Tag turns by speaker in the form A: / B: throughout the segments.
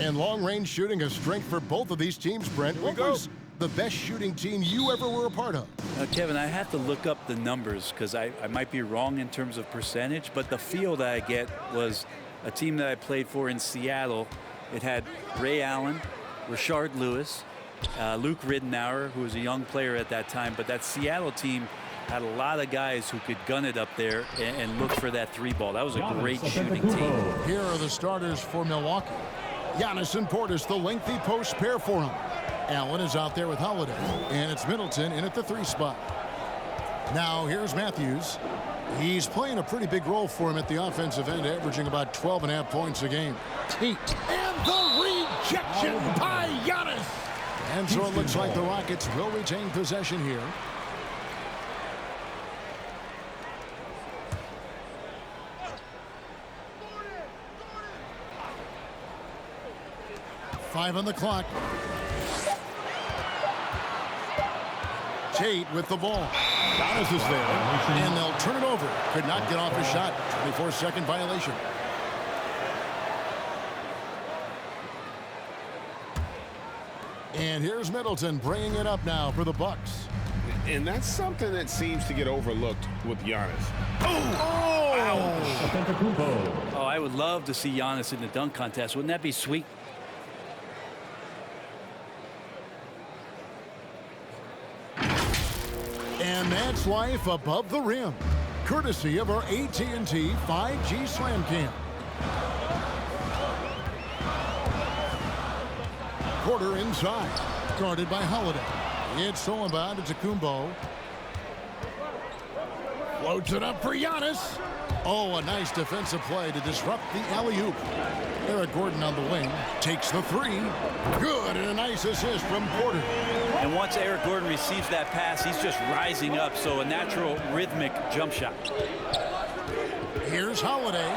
A: And long-range shooting a strength for both of these teams, Brent. What was the best shooting team you ever were a part of?
B: Kevin, I have to look up the numbers because I might be wrong in terms of percentage, but the feel that I get was a team that I played for in Seattle. It had Ray Allen, Rashard Lewis, Luke Ridenour, who was a young player at that time, but that Seattle team had a lot of guys who could gun it up there and look for that three ball. That was a great shooting team.
A: Here are the starters for Milwaukee. Giannis and Portis, the lengthy post pair for him. Allen is out there with Holiday, and it's Middleton in at the 3 spot. Now here's Matthews. He's playing a pretty big role for him at the offensive end, averaging about 12.5 points a game. Tate, and the rejection by Giannis. And so it looks like the Rockets will retain possession here. Five on the clock. Tate with the ball. Giannis is there, and they'll turn it over. Could not get off his shot. 24-second violation. And here's Middleton bringing it up now for the Bucks.
C: And that's something that seems to get overlooked with Giannis.
B: Oh, I would love to see Giannis in the dunk contest. Wouldn't that be sweet?
A: And that's life above the rim, courtesy of our AT&T 5G Slam Cam. Porter inside, guarded by Holiday. It's stolen by Antetokounmpo. Floats it up for Giannis. Oh, a nice defensive play to disrupt the alley-oop. Eric Gordon on the wing takes the 3. Good, and a nice assist from Porter.
B: And once Eric Gordon receives that pass, he's just rising up, so a natural rhythmic jump shot.
A: Here's Holiday.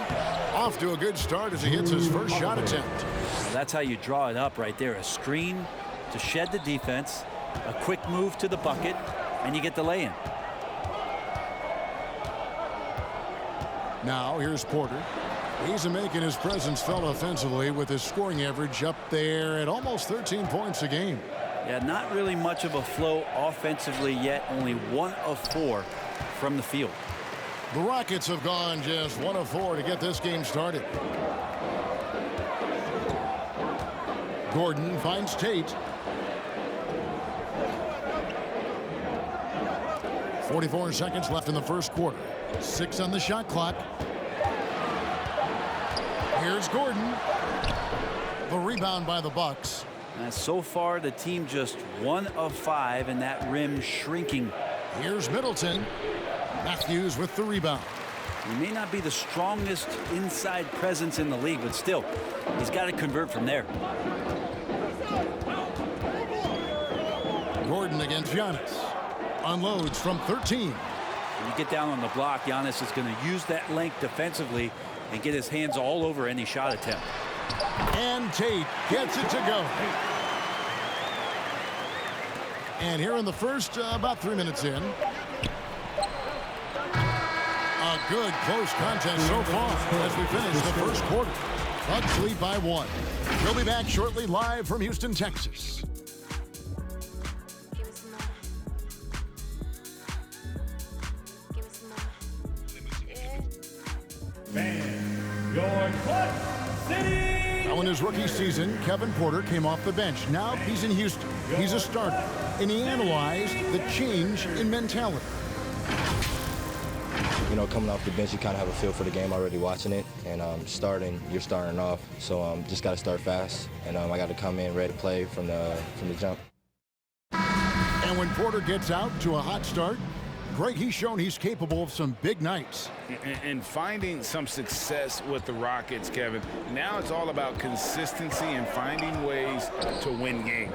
A: Off to a good start as he hits his first shot attempt.
B: That's how you draw it up right there. A screen to shed the defense, a quick move to the bucket, and you get the lay-in.
A: Now here's Porter. He's making his presence felt offensively with his scoring average up there at almost 13 points a game.
B: Yeah, not really much of a flow offensively yet. Only 1 of 4 from the field.
A: The Rockets have gone just 1 of 4 to get this game started. Gordon finds Tate. 44 seconds left in the first quarter. 6 on the shot clock. Here's Gordon. The rebound by the Bucks.
B: So far, the team just 1 of 5, and that rim shrinking.
A: Here's Middleton. Matthews with the rebound.
B: He may not be the strongest inside presence in the league, but still, he's got to convert from there.
A: Gordon against Giannis. Unloads from 13.
B: When you get down on the block, Giannis is going to use that length defensively and get his hands all over any shot attempt.
A: And Tate gets it to go. And here in the first, about 3 minutes in. A good close contest so far as we finish the first quarter. Bucks lead by 1. We'll be back shortly live from Houston, Texas. Now in his rookie season, Kevin Porter came off the bench. Now he's in Houston. He's a starter. And he analyzed the change in mentality.
D: You know, coming off the bench, you kind of have a feel for the game already watching it. And you're starting off. So just got to start fast. And I got to come in ready to play from the jump.
A: And when Porter gets out to a hot start, Greg, he's shown he's capable of some big nights.
C: And finding some success with the Rockets, Kevin. Now it's all about consistency and finding ways to win games.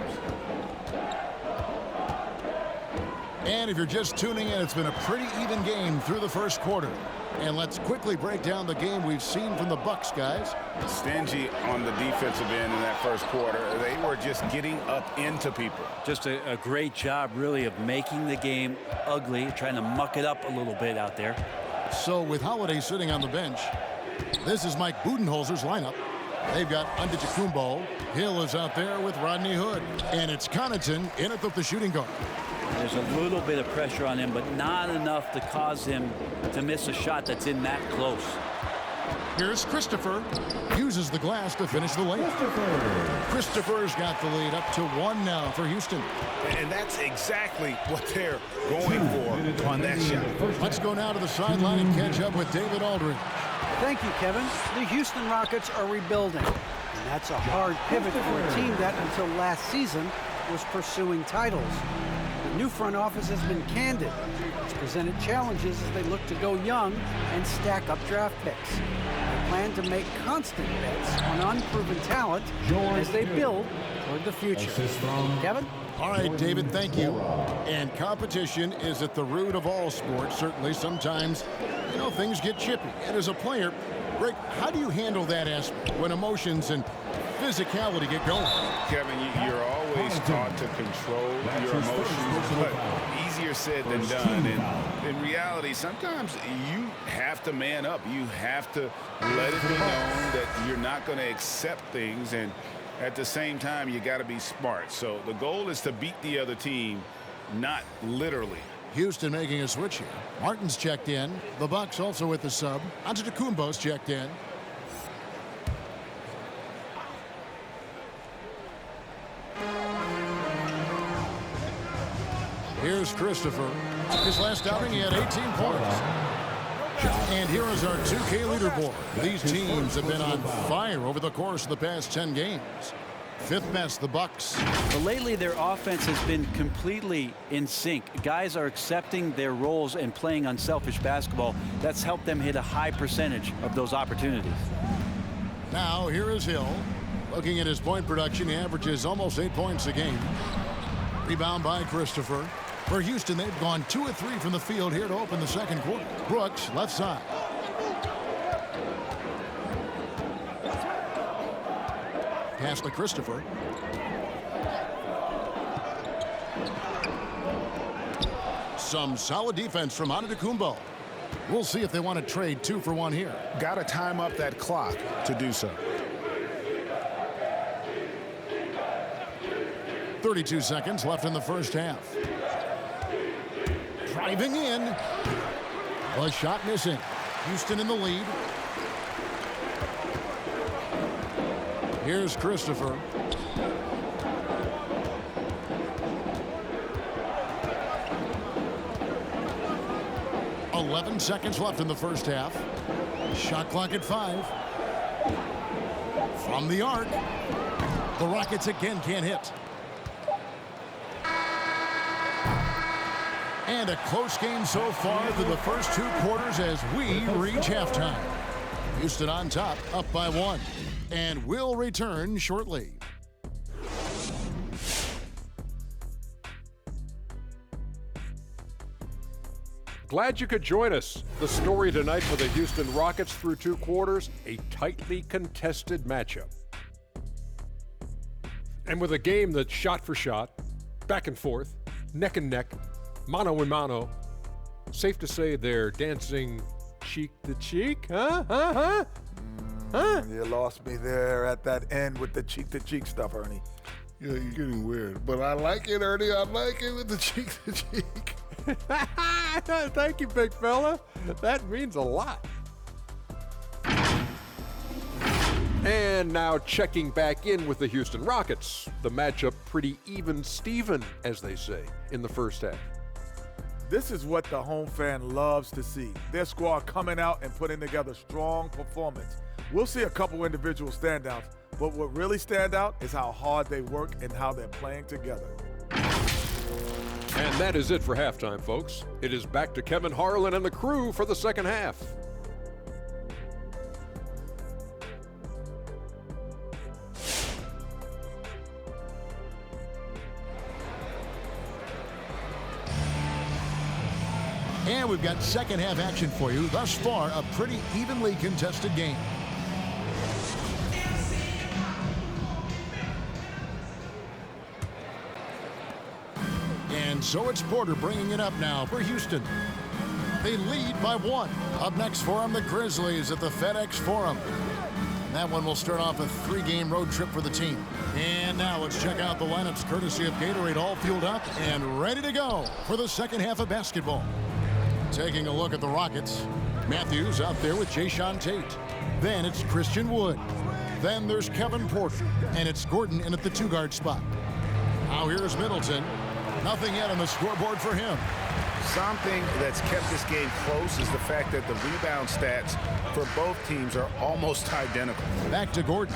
A: And if you're just tuning in, it's been a pretty even game through the first quarter. And let's quickly break down the game we've seen from the Bucks, guys.
C: Stingy on the defensive end in that first quarter. They were just getting up into people.
B: Just a great job, really, of making the game ugly, trying to muck it up a little bit out there.
A: So with Holiday sitting on the bench, this is Mike Budenholzer's lineup. They've got Antetokounmpo. Hill is out there with Rodney Hood. And it's Connaughton in at the shooting guard.
B: There's a little bit of pressure on him, but not enough to cause him to miss a shot that's in that close.
A: Here's Christopher. Uses the glass to finish the layup. Christopher's got the lead up to 1 now for Houston.
C: And that's exactly what they're going for on that shot.
A: Let's go now to the sideline and catch up with David Aldridge.
E: Thank you, Kevin. The Houston Rockets are rebuilding. And that's a hard pivot for a team that, until last season, was pursuing titles. The new front office has been candid. It's presented challenges as they look to go young and stack up draft picks. They plan to make constant bets on unproven talent as they build toward the future. Kevin?
A: All right, David, thank you. And competition is at the root of all sports. Certainly, sometimes, things get chippy. And as a player, Rick, how do you handle that aspect when emotions and physicality get going?
C: Kevin, you're always taught to control your emotions, but easier said than done. And in reality, sometimes you have to man up. You have to let it be known that you're not going to accept things, and at the same time, you got to be smart. So the goal is to beat the other team, not literally.
A: Houston making a switch here. Martin's checked in. The Bucks also with the sub. Antetokounmpo's checked in. Here's Christopher. His last outing, he had 18 points. And here is our 2K leaderboard. These teams have been on fire over the course of the past 10 games. Fifth best, the Bucks.
B: But lately, their offense has been completely in sync. Guys are accepting their roles and playing unselfish basketball. That's helped them hit a high percentage of those opportunities.
A: Now, here is Hill. Looking at his point production, he averages almost 8 points a game. Rebound by Christopher. For Houston, they've gone 2 of 3 from the field here to open the second quarter. Brooks, left side. Pass to Christopher. Some solid defense from Antetokounmpo. We'll see if they want to trade 2 for 1 here.
C: Got to time up that clock to do so.
A: 32 seconds left in the first half. Driving in. A shot missing. Houston in the lead. Here's Christopher. "11 seconds left in the first half. Shot clock at 5. From the arc. The Rockets again can't hit. And a close game so far through the first 2 quarters as we reach halftime. Houston on top, up by 1. And we'll return shortly.
F: Glad you could join us. The story tonight for the Houston Rockets through 2 quarters, a tightly contested matchup. And with a game that's shot for shot, back and forth, neck and neck, mano a mano, safe to say they're dancing cheek to cheek, huh?
G: You lost me there at that end with the cheek-to-cheek stuff, Ernie.
H: Yeah, you're getting weird. But I like it, Ernie. I like it with the cheek-to-cheek.
F: Thank you, big fella. That means a lot. And now checking back in with the Houston Rockets. The matchup pretty even-steven, as they say, in the first half.
G: This is what the home fan loves to see. Their squad coming out and putting together strong performance. We'll see a couple individual standouts, but what really stand out is how hard they work and how they're playing together.
F: And that is it for halftime, folks. It is back to Kevin Harlan and the crew for the second half.
A: And we've got second half action for you. Thus far, a pretty evenly contested game. And so it's Porter bringing it up now for Houston. They lead by 1. Up next for them, the Grizzlies at the FedEx Forum. That one will start off a 3-game road trip for the team. And now let's check out the lineups courtesy of Gatorade, all fueled up and ready to go for the second half of basketball. Taking a look at the Rockets. Matthews out there with Jayshawn Tate. Then it's Christian Wood. Then there's Kevin Porter. And it's Gordon in at the 2-guard spot. Now here's Middleton. Nothing yet on the scoreboard for him.
C: Something that's kept this game close is the fact that the rebound stats for both teams are almost identical.
A: Back to Gordon.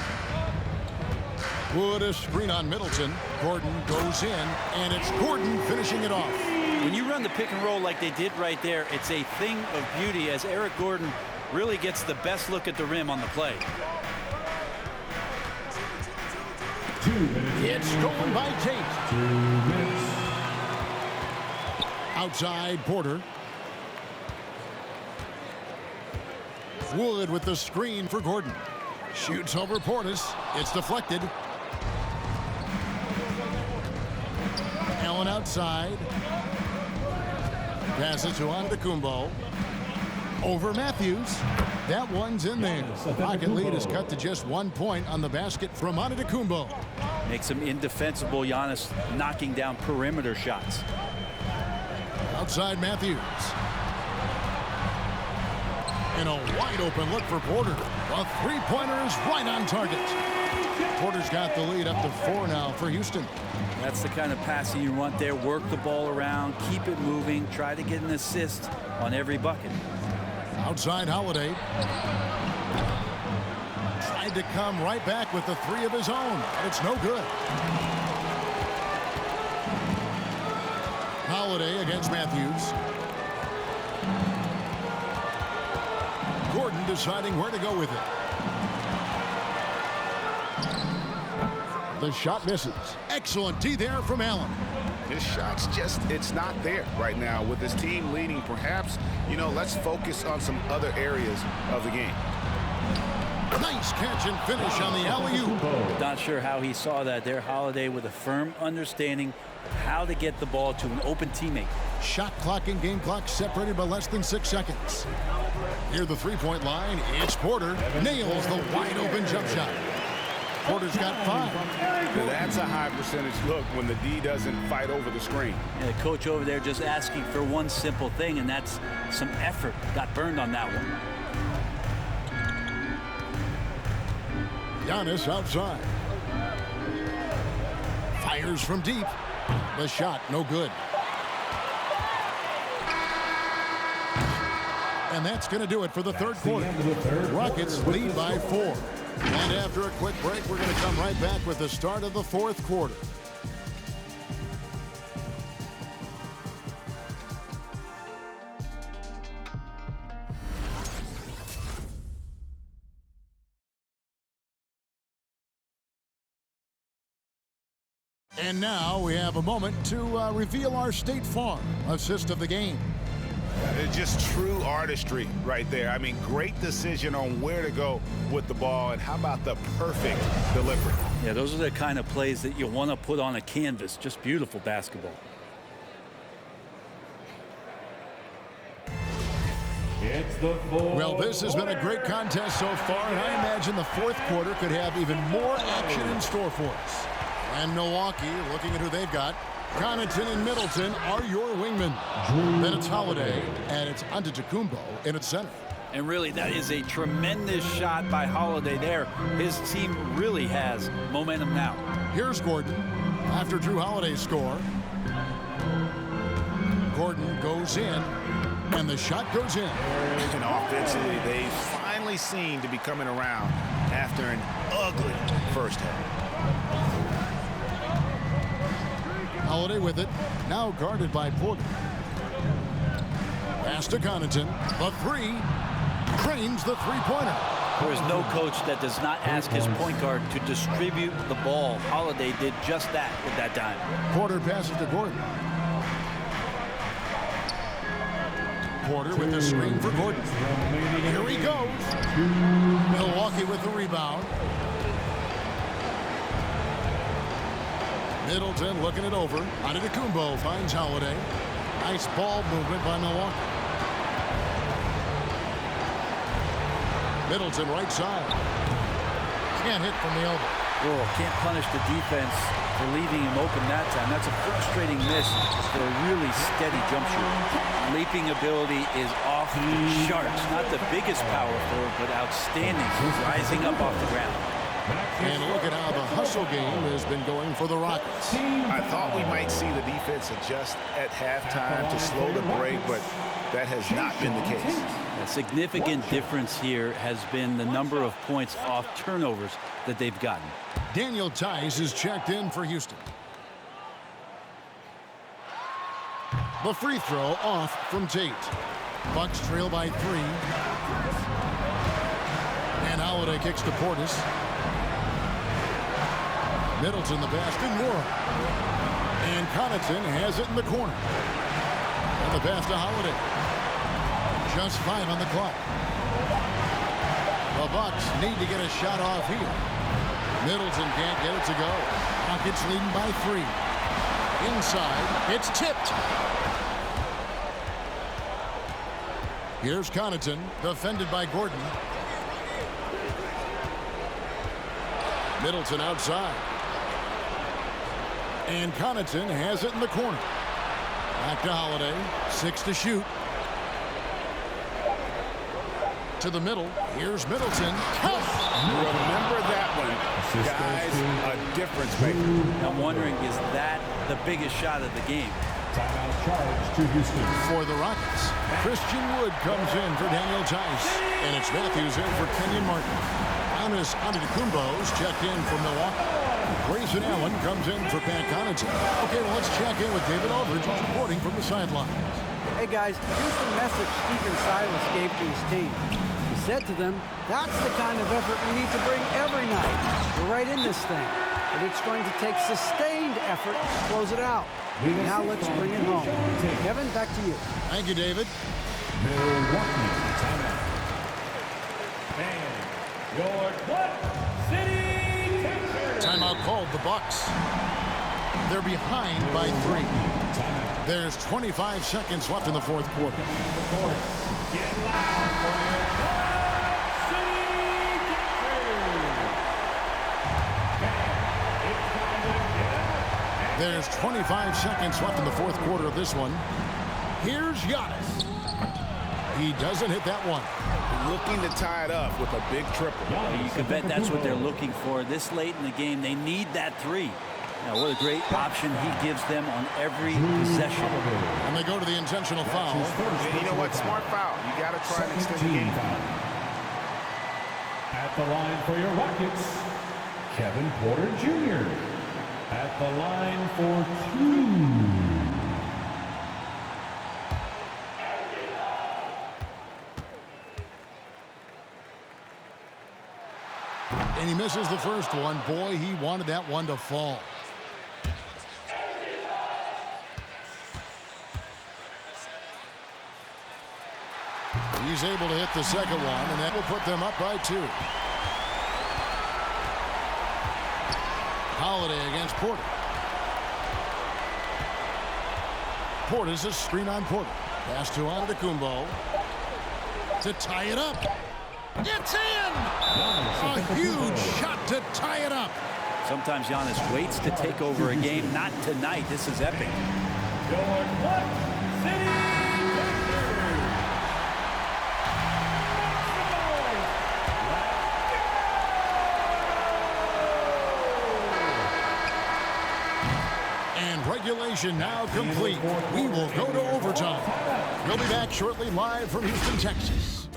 A: Wood a screen on Middleton. Gordon goes in, and it's Gordon finishing it off.
B: When you run the pick and roll like they did right there, it's a thing of beauty as Eric Gordon really gets the best look at the rim on the play.
A: It's stolen by Tate.
I: 2 minutes.
A: Outside Porter. Wood with the screen for Gordon. Shoots over Portis. It's deflected. Allen outside. Passes to Antetokounmpo. Over Matthews. That one's in there. Rocket lead is cut to just 1 point on the basket from Antetokounmpo.
B: Makes him indefensible, Giannis knocking down perimeter shots.
A: Outside Matthews. And a wide open look for Porter. A 3-pointer is right on target. Porter's got the lead up to 4 now for Houston.
B: That's the kind of passing you want there. Work the ball around, keep it moving, try to get an assist on every bucket.
A: Outside Holiday. Tried to come right back with the 3 of his own. It's no good. Holiday against Matthews. Gordon deciding where to go with it. The shot misses. Excellent D there from Allen.
C: His shot's just, it's not there right now. With his team leading, perhaps, let's focus on some other areas of the game.
A: Nice catch and finish on the alley-oop.
B: Not sure how he saw that there. Holiday with a firm understanding of how to get the ball to an open teammate.
A: Shot clock and game clock separated by less than 6 seconds. Near the 3-point line, it's Porter. Nails the wide-open jump shot. Porter's got 5.
C: Now that's a high percentage look when the D doesn't fight over the screen.
B: Yeah, the coach over there just asking for one simple thing, and that's some effort. Got burned on that one.
A: Giannis outside. Fires from deep. The shot, no good. And that's going to do it for the third quarter. Rockets lead by 4. And after a quick break, we're going to come right back with the start of the fourth quarter. And now we have a moment to reveal our State Farm assist of the game.
C: It's just true artistry right there. I mean, great decision on where to go with the ball, and how about the perfect delivery?
B: Yeah, those are the kind of plays that you want to put on a canvas. Just beautiful basketball.
A: Well, this has been a great contest so far, and I imagine the fourth quarter could have even more action in store for us. And Milwaukee, looking at who they've got, Connaughton and Middleton are your wingmen. Then it's Holiday, and it's Antetokounmpo in its center.
B: And really, that is a tremendous shot by Holiday there. His team really has momentum now.
A: Here's Gordon after Drew Holiday's score. Gordon goes in, and the shot goes in.
C: And offensively, they finally seem to be coming around after an ugly first half.
A: Holiday with it, now guarded by Porter. Pass to Connaughton, the 3, trains the 3-pointer.
B: There is no coach that does not ask his point guard to distribute the ball. Holiday did just that with that time.
A: Porter passes to Gordon. Porter with the screen for Gordon. Here he goes. Milwaukee with the rebound. Middleton looking it over. Antetokounmpo finds Holiday. Nice ball movement by Milwaukee. Middleton right side. Can't hit from the elbow.
B: Oh, can't punish the defense for leaving him open that time. That's a frustrating miss for a really steady jump shooter. Leaping ability is off the charts. Not the biggest power forward, but outstanding. Rising up off the ground.
A: And look at how the hustle game has been going for the Rockets.
C: I thought we might see the defense adjust at halftime to slow the break, but that has not been the case.
B: A significant difference here has been the number of points off turnovers that they've gotten.
A: Daniel Tice is checked in for Houston. The free throw off from Tate. Bucks trail by 3. And Holiday kicks to Portis. Middleton the pass to Nora. And Connaughton has it in the corner. And the pass to Holiday. Just 5 on the clock. The Bucks need to get a shot off here. Middleton can't get it to go. Rockets leading by 3. Inside, it's tipped. Here's Connaughton, defended by Gordon. Middleton outside. And Connaughton has it in the corner. Back to Holiday. 6 to shoot. To the middle. Here's Middleton.
C: Remember that one. Guys, a difference maker.
B: I'm wondering, is that the biggest shot of the game?
I: Timeout charge to Houston.
A: For the Rockets, Christian Wood comes in for Daniel Tice. And it's Matthews in for Kenyon Martin. Giannis Antetokounmpo's checked in for Milwaukee. Grayson Allen comes in for Pat Connaughton. Okay, well, let's check in with David Aldridge, who's reporting from the sidelines.
E: Hey guys, here's the message Stephen Silas gave to his team. He said to them, that's the kind of effort we need to bring every night. We're right in this thing, but it's going to take sustained effort to close it out. Now let's bring it home. Kevin, back to you.
A: Thank you, David.
I: Milwaukee timeout. And your City Texans.
A: Timeout called the Bucks. They're behind by 3. There's 25 seconds left in the fourth quarter.
I: Get loud for your City Texans.
A: There's 25 seconds left in the fourth quarter of this one. Here's Giannis. He doesn't hit that one.
C: Looking to tie it up with a big triple.
B: You can bet that's what they're looking for. This late in the game, they need that 3. Now, what a great option he gives them on every possession.
A: And they go to the intentional foul.
C: And you know what? Smart foul. You got to try and extend the game.
I: At the line for your Rockets, Kevin Porter Jr. At the line for 2.
A: And he misses the first one. Boy, he wanted that one to fall. He's able to hit the second one, and that will put them up by 2. Holiday against Porter. Porter's a screen on Porter. Pass to Antetokounmpo to tie it up. It's in! A huge shot to tie it up.
B: Sometimes Giannis waits to take over a game. Not tonight. This is epic.
A: And regulation now complete. We will go to overtime. We'll be back shortly live from Houston, Texas.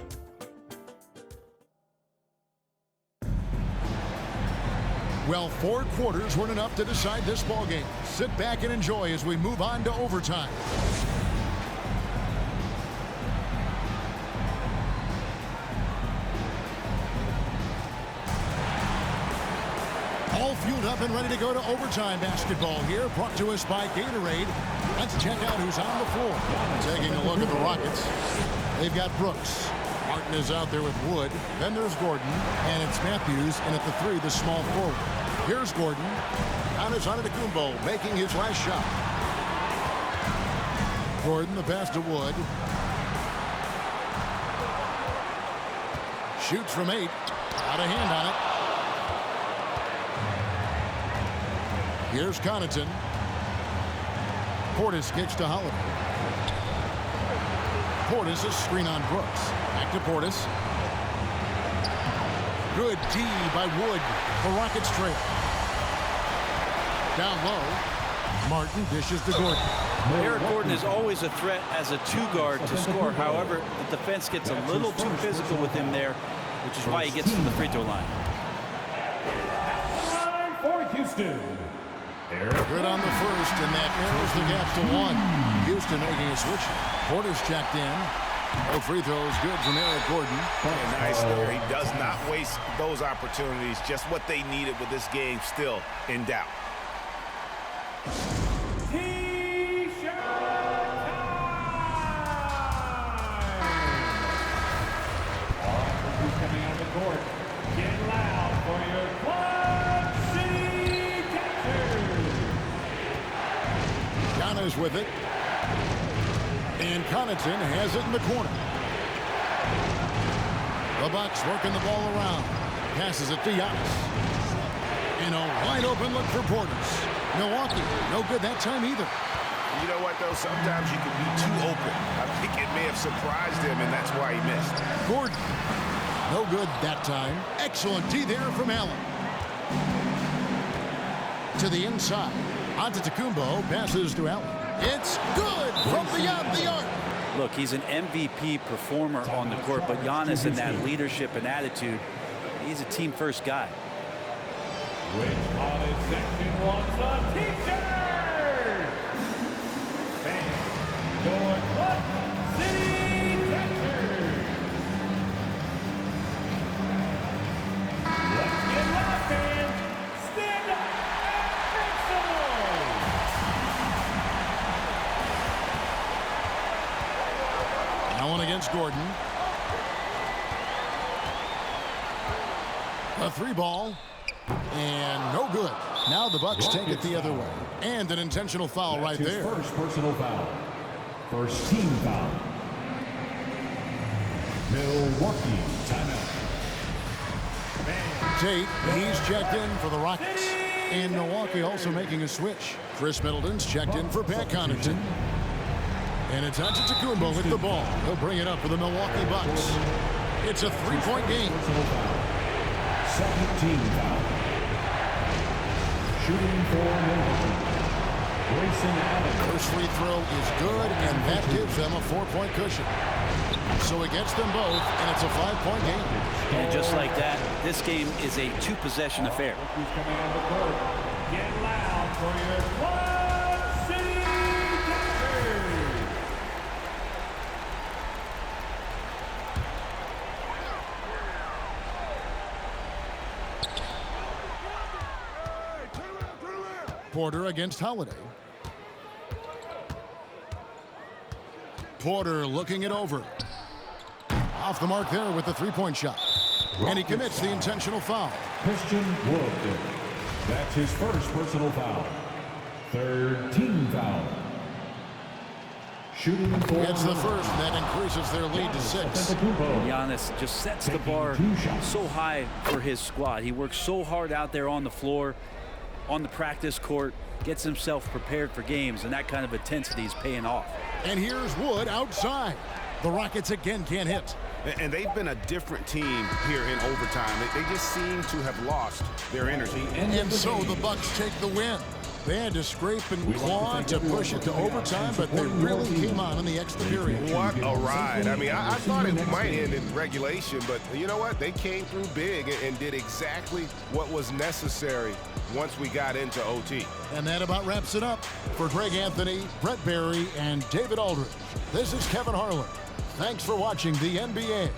A: Well, 4 quarters weren't enough to decide this ball game. Sit back and enjoy as we move on to overtime. All fueled up and ready to go to overtime basketball here, brought to us by Gatorade. Let's check out who's on the floor. Taking a look at the Rockets. They've got Brooks. Martin is out there with Wood. Then there's Gordon, and it's Matthews, and at the 3, the small forward. Here's Gordon. Giannis Antetokounmpo making his last shot. Gordon, the pass to Wood. Shoots from 8. Out of hand on it. Here's Connaughton. Portis kicks to Holiday. Portis, a screen on Brooks. Back to Portis. Good D by Wood. The Rockets trail. Down low. Martin dishes to Gordon.
B: Eric Gordon is always a threat as a two-guard to score. However, the defense gets a little too physical with him there, which is why he gets to the free throw line.
I: For Houston.
A: Good on the first, and that narrows the gap to 1. Houston making a switch. Porter's checked in. No free throws good from Eric Gordon.
C: Nice there. He does not waste those opportunities. Just what they needed with this game still in doubt.
I: T-shirt time! Who's coming out of the court? Get loud for your Club City Captors!
A: Giannis with it. And Connaughton has it in the corner. The Bucks working the ball around. Passes it to Giannis. And a wide open look for Portis. Milwaukee, no good that time either.
C: You know what, though? Sometimes you can be too open. I think it may have surprised him, and that's why he missed.
A: Gordon, no good that time. Excellent D there from Allen. To the inside. Antetokounmpo passes to Allen. It's good from beyond the arc.
B: Look, he's an MVP performer on the court, but Giannis in that leadership and attitude, he's a team-first guy.
I: Which on his section wants a T-shirt? Fans, your Club City Captors. Let's get loud, fans. Stand up and make some noise.
A: Allen against Gordon. A 3-ball. And no good. Now the Bucks take it the other way. And an intentional foul right there.
I: First personal foul. First team foul. Milwaukee timeout.
A: Tate, he's checked in for the Rockets. And Milwaukee also making a switch. Chris Middleton's checked in for Pat Connaughton. And it's Antetokounmpo with the ball. He'll bring it up for the Milwaukee Bucks. It's a 3-point game.
I: Second team foul. Shooting for Milwaukee. Grayson Allen.
A: First free throw is good, and that gives them a 4-point cushion. So it gets them both, and it's a 5-point game.
B: And just like that, this game is a 2-possession affair.
I: Who's coming out of the court? Get loud for your Club City Captors.
A: Porter against Holiday. Porter looking it over. Off the mark there with the 3-point shot. And he commits the intentional foul.
I: Christian Wood. That's his first personal foul. Third team foul. Shooting for
A: It's the first, and that increases their lead to 6.
B: Giannis just sets the bar so high for his squad. He works so hard out there on the floor, on the practice court, gets himself prepared for games, and that kind of intensity is paying off.
A: And here's Wood outside. The Rockets again can't hit.
C: And they've been a different team here in overtime. They just seem to have lost their energy.
A: And so the Bucks take the win. They had to scrape and claw to push it to overtime, but they really came on in the extra period.
C: What a ride. I mean, I thought it might end in regulation, but you know what? They came through big and did exactly what was necessary once we got into OT.
A: And that about wraps it up. For Greg Anthony, Brett Barry, and David Aldridge, this is Kevin Harlan. Thanks for watching the NBA.